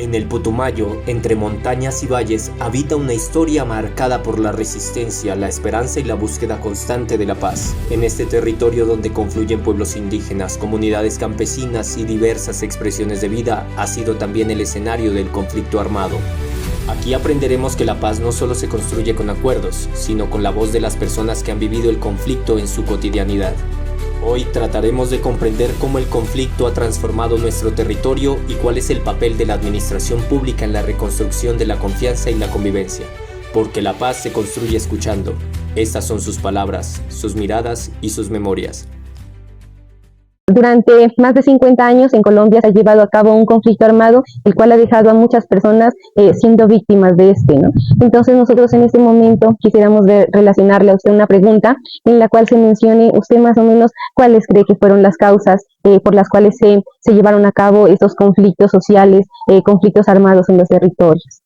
En el Putumayo, entre montañas y valles, habita una historia marcada por la resistencia, la esperanza y la búsqueda constante de la paz. En este territorio donde confluyen pueblos indígenas, comunidades campesinas y diversas expresiones de vida, ha sido también el escenario del conflicto armado. Aquí aprenderemos que la paz no solo se construye con acuerdos, sino con la voz de las personas que han vivido el conflicto en su cotidianidad. Hoy trataremos de comprender cómo el conflicto ha transformado nuestro territorio y cuál es el papel de la administración pública en la reconstrucción de la confianza y la convivencia. Porque la paz se construye escuchando. Estas son sus palabras, sus miradas y sus memorias. Durante más de 50 años en Colombia se ha llevado a cabo un conflicto armado, el cual ha dejado a muchas personas siendo víctimas de ¿no? Entonces nosotros en este momento quisiéramos relacionarle a usted una pregunta en la cual se mencione usted más o menos cuáles cree que fueron las causas por las cuales se llevaron a cabo estos conflictos sociales, conflictos armados en los territorios.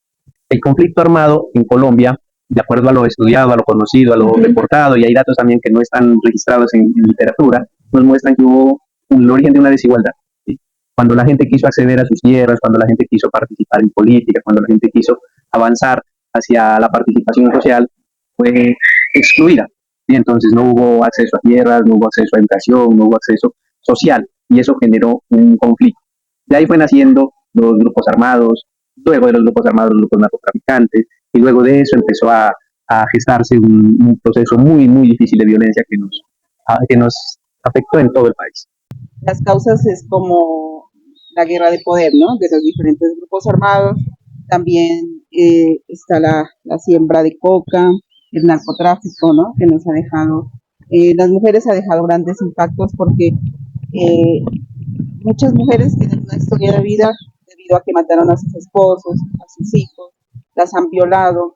El conflicto armado en Colombia, de acuerdo a lo estudiado, a lo conocido, a lo reportado, y hay datos también que no están registrados en literatura, nos muestran que hubo un origen de una desigualdad. ¿Sí? Cuando la gente quiso acceder a sus tierras, cuando la gente quiso participar en política, cuando la gente quiso avanzar hacia la participación social, fue excluida. Y entonces no hubo acceso a tierras, no hubo acceso a educación, no hubo acceso social, y eso generó un conflicto. De ahí fue naciendo los grupos armados, luego de los grupos armados los grupos narcotraficantes, y luego de eso empezó a gestarse un proceso muy, muy difícil de violencia que nos afectó en todo el país. Las causas es como la guerra de poder, ¿no? De los diferentes grupos armados. También está la siembra de coca, el narcotráfico, ¿no? Que nos ha dejado, las mujeres ha dejado grandes impactos porque muchas mujeres tienen una historia de vida debido a que mataron a sus esposos, a sus hijos, las han violado,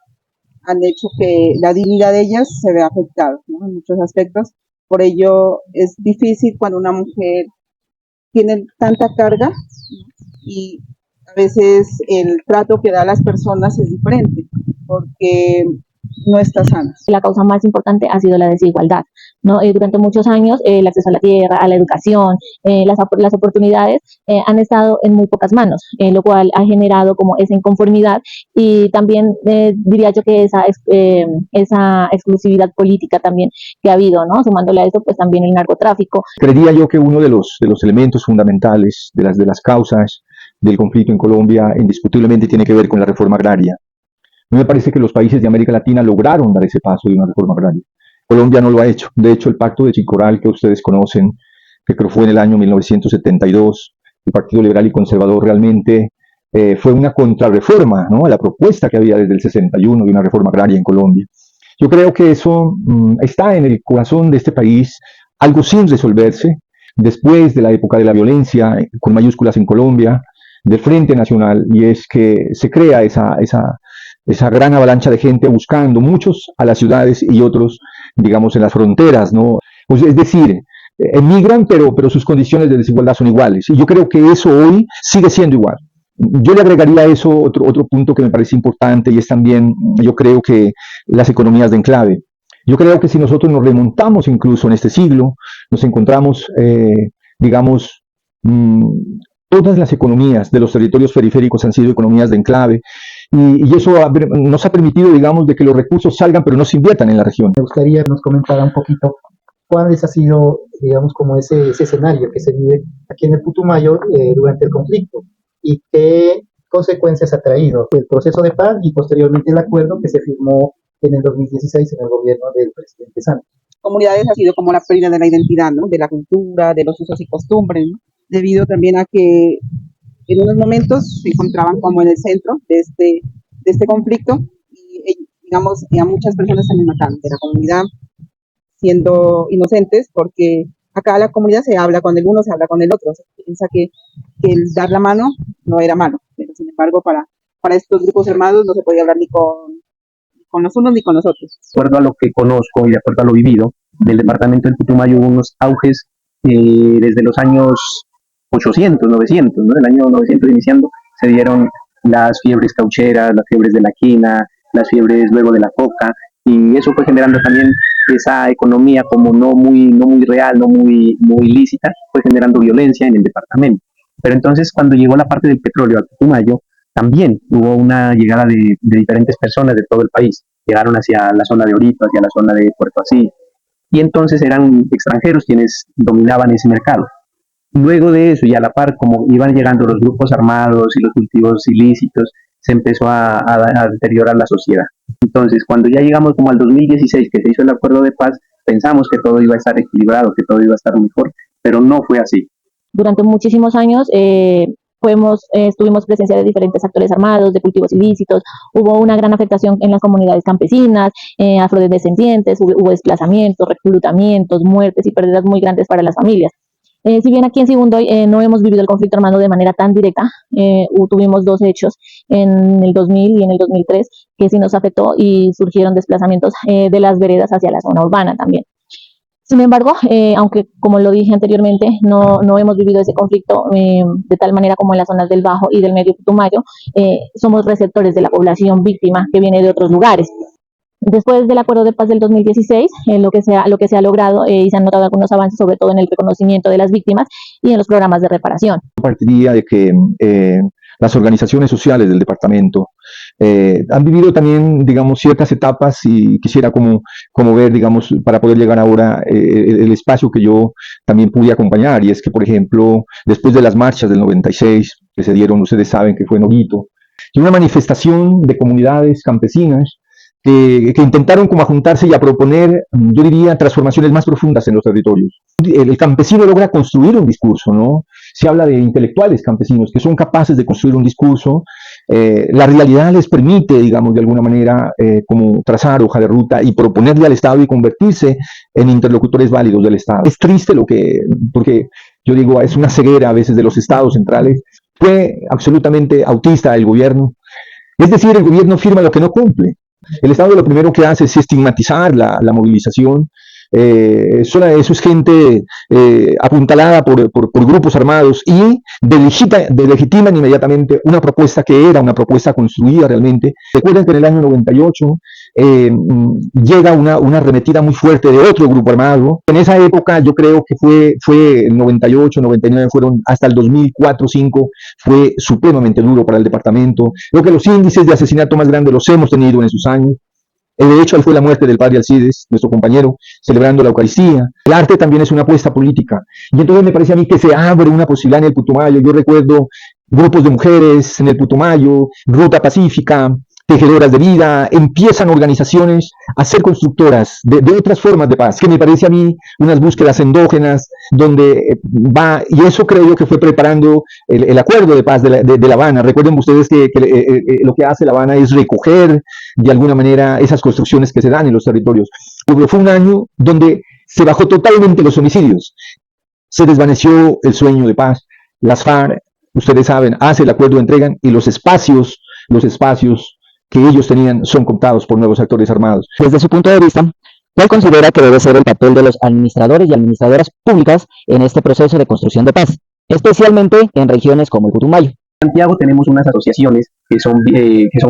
han hecho que la dignidad de ellas se vea afectada, ¿no? En muchos aspectos. Por ello es difícil cuando una mujer tiene tanta carga, ¿no? Y a veces el trato que da a las personas es diferente porque no está sana. La causa más importante ha sido la desigualdad, ¿no? Durante muchos años el acceso a la tierra, a la educación, las oportunidades han estado en muy pocas manos, lo cual ha generado como esa inconformidad y también diría yo que esa exclusividad política también que ha habido, ¿no? Sumándole a eso pues también el narcotráfico. Creería yo que uno de los elementos fundamentales de las causas del conflicto en Colombia indiscutiblemente tiene que ver con la reforma agraria. A mí me parece que los países de América Latina lograron dar ese paso de una reforma agraria. Colombia no lo ha hecho. De hecho, el pacto de Chicoral que ustedes conocen, que creo fue en el año 1972, el Partido Liberal y Conservador realmente fue una contrarreforma, ¿no?, a la propuesta que había desde el 61 de una reforma agraria en Colombia. Yo creo que eso está en el corazón de este país, algo sin resolverse, después de la época de la violencia, con mayúsculas en Colombia, del Frente Nacional, y es que se crea esa gran avalancha de gente buscando, muchos a las ciudades y otros, digamos, en las fronteras, ¿no? Pues es decir, emigran, pero sus condiciones de desigualdad son iguales. Y yo creo que eso hoy sigue siendo igual. Yo le agregaría a eso otro punto que me parece importante, y es también, yo creo que las economías de enclave. Yo creo que si nosotros nos remontamos incluso en este siglo, nos encontramos, digamos, todas las economías de los territorios periféricos han sido economías de enclave, y eso nos ha permitido, digamos, de que los recursos salgan pero no se inviertan en la región. Me gustaría que nos comentara un poquito cuál ha sido, digamos, como ese escenario que se vive aquí en el Putumayo durante el conflicto y qué consecuencias ha traído el proceso de paz y posteriormente el acuerdo que se firmó en el 2016 en el gobierno del presidente Santos. Comunidades ha sido como la pérdida de la identidad, ¿no? De la cultura, de los usos y costumbres, ¿no? Debido también a que en unos momentos se encontraban como en el centro de este conflicto y, digamos, a muchas personas también mataron de la comunidad siendo inocentes, porque acá la comunidad se habla con el uno, se habla con el otro, se piensa que el dar la mano no era malo, pero sin embargo para estos grupos armados no se podía hablar ni con los unos ni con los otros. De acuerdo a lo que conozco y de acuerdo a lo vivido, del departamento del Putumayo hubo unos auges desde los años 800, 900, ¿no? El año 900 iniciando, se dieron las fiebres caucheras, las fiebres de la quina, las fiebres luego de la coca, y eso fue generando también esa economía como no muy real, no muy lícita, fue generando violencia en el departamento. Pero entonces cuando llegó la parte del petróleo al Putumayo, también hubo una llegada de diferentes personas de todo el país. Llegaron hacia la zona de Orito, hacia la zona de Puerto Asís, y entonces eran extranjeros quienes dominaban ese mercado. Luego de eso, y a la par, como iban llegando los grupos armados y los cultivos ilícitos, se empezó a deteriorar la sociedad. Entonces, cuando ya llegamos como al 2016, que se hizo el acuerdo de paz, pensamos que todo iba a estar equilibrado, que todo iba a estar mejor, pero no fue así. Durante muchísimos años tuvimos presencia de diferentes actores armados, de cultivos ilícitos, hubo una gran afectación en las comunidades campesinas, afrodescendientes, hubo desplazamientos, reclutamientos, muertes y pérdidas muy grandes para las familias. Si bien aquí en Sibundoy no hemos vivido el conflicto armado de manera tan directa, tuvimos dos hechos en el 2000 y en el 2003 que sí nos afectó y surgieron desplazamientos de las veredas hacia la zona urbana también. Sin embargo, aunque como lo dije anteriormente, no hemos vivido ese conflicto de tal manera como en las zonas del Bajo y del Medio Putumayo, somos receptores de la población víctima que viene de otros lugares. Después del Acuerdo de Paz del 2016, lo que se ha logrado y se han notado algunos avances, sobre todo en el reconocimiento de las víctimas y en los programas de reparación. Partiría de que las organizaciones sociales del departamento han vivido también, digamos, ciertas etapas y quisiera como ver, digamos, para poder llegar ahora el espacio que yo también pude acompañar, y es que, por ejemplo, después de las marchas del 96 que se dieron, ustedes saben que fue en Oguito, y una manifestación de comunidades campesinas que intentaron como a juntarse y a proponer, yo diría, transformaciones más profundas en los territorios. El campesino logra construir un discurso, ¿no? Se habla de intelectuales campesinos que son capaces de construir un discurso. La realidad les permite, digamos, de alguna manera, como trazar hoja de ruta y proponerle al Estado y convertirse en interlocutores válidos del Estado. Es triste porque yo digo, es una ceguera a veces de los estados centrales. Fue absolutamente autista el gobierno. Es decir, el gobierno firma lo que no cumple. El Estado lo primero que hace es estigmatizar la movilización. Eso es gente apuntalada por grupos armados y delegitiman inmediatamente una propuesta que era una propuesta construida realmente. Recuerden que en el año 98 llega una arremetida muy fuerte de otro grupo armado. En esa época yo creo que fue el 98, 99, fueron hasta el 2004-2005, fue supremamente duro para el departamento. Creo que los índices de asesinato más grandes los hemos tenido en esos años. De hecho, fue la muerte del padre Alcides, nuestro compañero, celebrando la Eucaristía. El arte también es una apuesta política. Y entonces me parece a mí que se abre una posibilidad en el Putumayo. Yo recuerdo grupos de mujeres en el Putumayo, Ruta Pacífica, Tejedoras de Vida, empiezan organizaciones a ser constructoras de otras formas de paz, que me parece a mí unas búsquedas endógenas, donde va, y eso creo yo que fue preparando el acuerdo de paz de La Habana. Recuerden ustedes que lo que hace La Habana es recoger de alguna manera esas construcciones que se dan en los territorios. Pero fue un año donde se bajó totalmente los homicidios, se desvaneció el sueño de paz. Las FARC, ustedes saben, hace el acuerdo de entrega y los espacios que ellos tenían son cooptados por nuevos actores armados. Desde su punto de vista, ¿cuál considera que debe ser el papel de los administradores y administradoras públicas en este proceso de construcción de paz, especialmente en regiones como el Putumayo? En Santiago tenemos unas asociaciones que son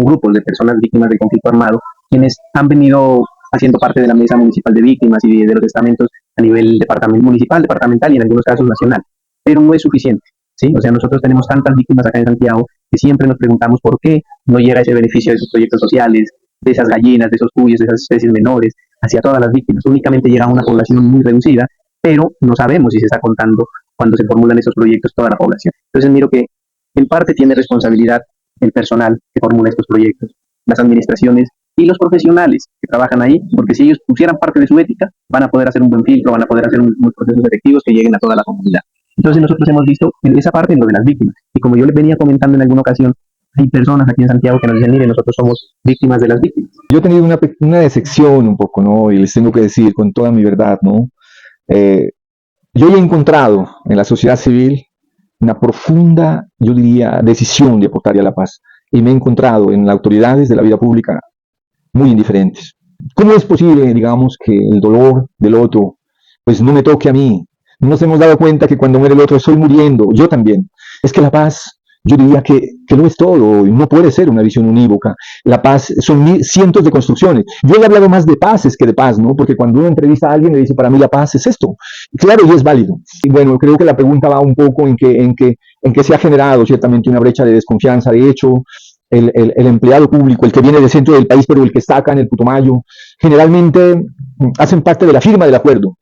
grupos de personas víctimas de conflicto armado, quienes han venido haciendo parte de la mesa municipal de víctimas y de los estamentos a nivel municipal, departamental y en algunos casos nacional, pero no es suficiente. ¿Sí? O sea, nosotros tenemos tantas víctimas acá en Santiago que siempre nos preguntamos por qué no llega ese beneficio de esos proyectos sociales, de esas gallinas, de esos cuyos, de esas especies menores, hacia todas las víctimas. Únicamente llega a una población muy reducida, pero no sabemos si se está contando cuando se formulan esos proyectos toda la población. Entonces miro que en parte tiene responsabilidad el personal que formula estos proyectos, las administraciones y los profesionales que trabajan ahí, porque si ellos pusieran parte de su ética, van a poder hacer un buen filtro, van a poder hacer unos procesos efectivos que lleguen a toda la comunidad. Entonces nosotros hemos visto en esa parte en lo de las víctimas. Y como yo les venía comentando en alguna ocasión, hay personas aquí en Santiago que nos dicen, mire, nosotros somos víctimas de las víctimas. Yo he tenido una decepción un poco, ¿no? Y les tengo que decir con toda mi verdad, ¿no? Yo he encontrado en la sociedad civil una profunda, yo diría, decisión de aportar a la paz. Y me he encontrado en las autoridades de la vida pública muy indiferentes. ¿Cómo es posible, digamos, que el dolor del otro, pues no me toque a mí? Nos hemos dado cuenta que cuando muere el otro estoy muriendo, yo también. Es que la paz, yo diría que lo es todo, y no puede ser una visión unívoca. La paz son cientos de construcciones. Yo he hablado más de paces que de paz, ¿no? Porque cuando uno entrevista a alguien le dice, para mí la paz es esto. Claro, y es válido. Y bueno, creo que la pregunta va un poco en que se ha generado ciertamente una brecha de desconfianza. De hecho, el empleado público, el que viene del centro del país, pero el que está acá en el Putumayo, generalmente hacen parte de la firma del acuerdo.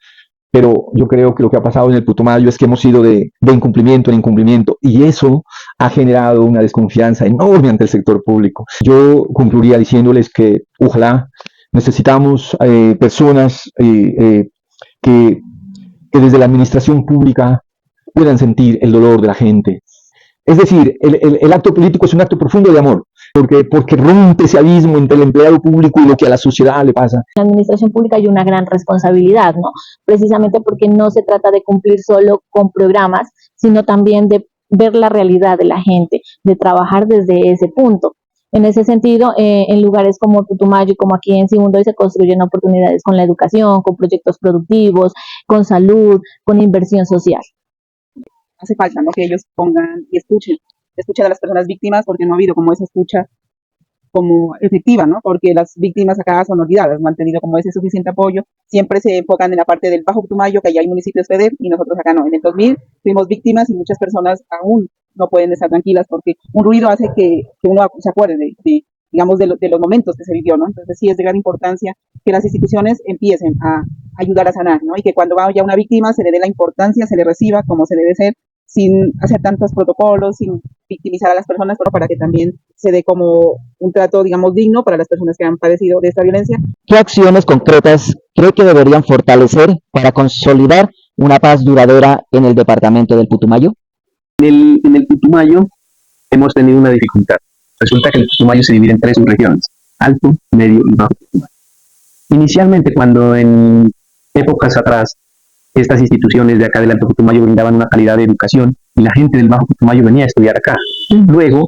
Pero yo creo que lo que ha pasado en el Putumayo es que hemos ido de incumplimiento en incumplimiento, y eso ha generado una desconfianza enorme ante el sector público. Yo concluiría diciéndoles que ojalá necesitamos personas que desde la administración pública puedan sentir el dolor de la gente. Es decir, el acto político es un acto profundo de amor, porque rompe ese abismo entre el empleado público y lo que a la sociedad le pasa. En la administración pública hay una gran responsabilidad, ¿no? Precisamente porque no se trata de cumplir solo con programas, sino también de ver la realidad de la gente, de trabajar desde ese punto. En ese sentido, en lugares como Putumayo y como aquí en Sibundoy se construyen oportunidades con la educación, con proyectos productivos, con salud, con inversión social. Hace falta, ¿no? Que ellos pongan y escuchen a las personas víctimas, porque no ha habido como esa escucha como efectiva, ¿no? Porque las víctimas acá son olvidadas, no han tenido como ese suficiente apoyo, siempre se enfocan en la parte del Bajo Putumayo, que allá hay municipios FEDER, y nosotros acá no. En el 2000 fuimos víctimas y muchas personas aún no pueden estar tranquilas porque un ruido hace que uno se acuerde digamos, de los momentos que se vivió, ¿no? Entonces sí es de gran importancia que las instituciones empiecen a ayudar a sanar, ¿no? Y que cuando vaya una víctima se le dé la importancia, se le reciba como se debe ser, sin hacer tantos protocolos, sin victimizar a las personas, pero para que también se dé como un trato, digamos, digno para las personas que han padecido de esta violencia. ¿Qué acciones concretas cree que deberían fortalecer para consolidar una paz duradera en el departamento del Putumayo? En el Putumayo hemos tenido una dificultad. Resulta que el Putumayo se divide en 3 subregiones: Alto, Medio y Bajo Putumayo. Inicialmente, cuando en épocas atrás estas instituciones de acá del Alto Putumayo brindaban una calidad de educación y la gente del Bajo Putumayo venía a estudiar acá. Luego,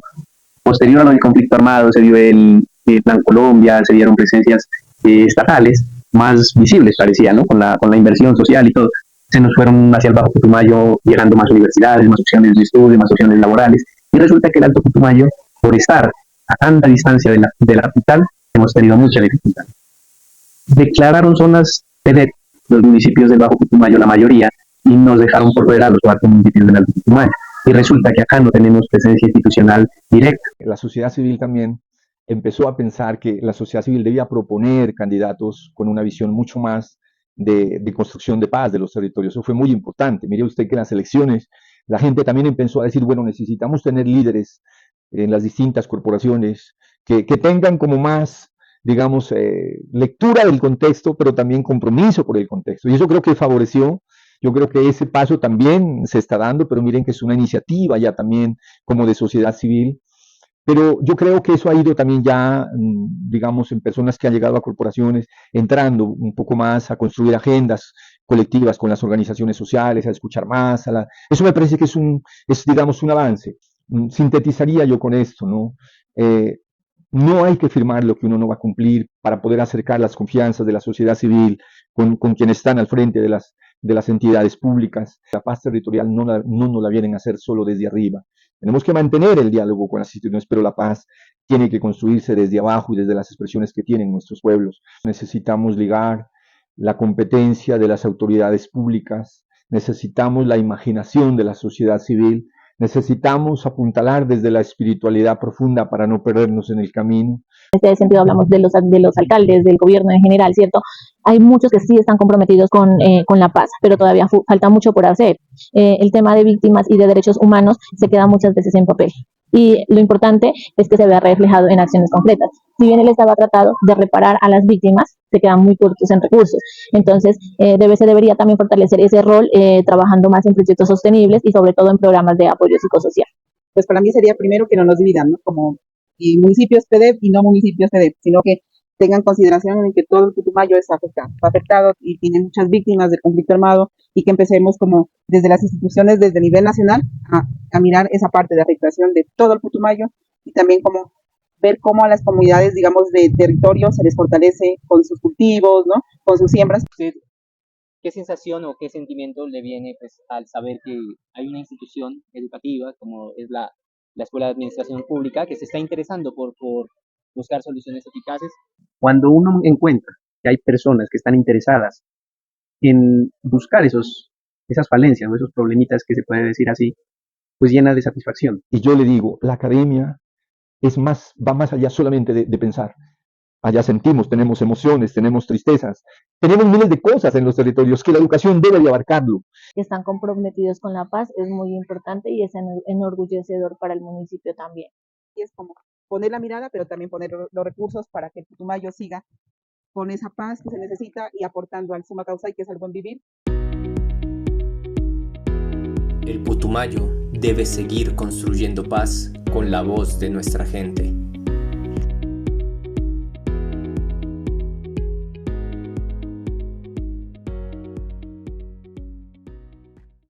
posterior a lo del conflicto armado, se dio el Plan Colombia, se dieron presencias estatales más visibles, parecía, ¿no? Con la inversión social y todo. Se nos fueron hacia el Bajo Putumayo, llegando más universidades, más opciones de estudio, más opciones laborales. Y resulta que el Alto Putumayo, por estar a tanta distancia de la capital, hemos tenido mucha dificultad. Declararon zonas PEDET los municipios del Bajo Putumayo, la mayoría, y nos dejaron por fuera a los 4 municipios del Alto Putumayo. Y resulta que acá no tenemos presencia institucional directa. La sociedad civil también empezó a pensar que la sociedad civil debía proponer candidatos con una visión mucho más de construcción de paz de los territorios. Eso fue muy importante. Mire usted que en las elecciones la gente también empezó a decir, bueno, necesitamos tener líderes en las distintas corporaciones que tengan como más, digamos, lectura del contexto, pero también compromiso por el contexto. Y eso creo que favoreció. Yo creo que ese paso también se está dando, pero miren que es una iniciativa ya también como de sociedad civil. Pero yo creo que eso ha ido también ya, digamos, en personas que han llegado a corporaciones, entrando un poco más a construir agendas colectivas con las organizaciones sociales, a escuchar más. Eso me parece que es, digamos, un avance. Sintetizaría yo con esto, ¿no? No hay que firmar lo que uno no va a cumplir para poder acercar las confianzas de la sociedad civil con quienes están al frente de las entidades públicas. La paz territorial no nos la vienen a hacer solo desde arriba. Tenemos que mantener el diálogo con las instituciones, pero la paz tiene que construirse desde abajo y desde las expresiones que tienen nuestros pueblos. Necesitamos ligar la competencia de las autoridades públicas, necesitamos la imaginación de la sociedad civil, necesitamos apuntalar desde la espiritualidad profunda para no perdernos en el camino. En este sentido hablamos de los alcaldes, del gobierno en general, ¿cierto? Hay muchos que sí están comprometidos con la paz, pero todavía falta mucho por hacer. El tema de víctimas y de derechos humanos se queda muchas veces en papel. Y lo importante es que se vea reflejado en acciones concretas. Si bien el Estado ha tratado de reparar a las víctimas, se quedan muy cortos en recursos. Entonces, se debería también fortalecer ese rol, trabajando más en proyectos sostenibles y sobre todo en programas de apoyo psicosocial. Pues para mí sería primero que no nos dividan, ¿no? Como municipios PEDEP y no municipios PEDEP, sino que tengan consideración en que todo el Putumayo está afectado y tiene muchas víctimas del conflicto armado, y que empecemos como desde las instituciones, desde el nivel nacional, a mirar esa parte de afectación de todo el Putumayo, y también como ver cómo a las comunidades, digamos, de territorio se les fortalece con sus cultivos, ¿no? Con sus siembras. ¿Qué sensación o qué sentimiento le viene, pues, al saber que hay una institución educativa como es la la Escuela de Administración Pública, que se está interesando por buscar soluciones eficaces. Cuando uno encuentra que hay personas que están interesadas en buscar esas falencias o esos problemitas que se puede decir así, pues llena de satisfacción. Y yo le digo, la academia va más allá solamente de pensar. Allá sentimos, tenemos emociones, tenemos tristezas, tenemos miles de cosas en los territorios que la educación debe de abarcarlo. Que están comprometidos con la paz es muy importante y es enorgullecedor para el municipio también. Y es como poner la mirada, pero también poner los recursos para que el Putumayo siga con esa paz que se necesita y aportando al suma causa y que es el buen vivir. El Putumayo debe seguir construyendo paz con la voz de nuestra gente.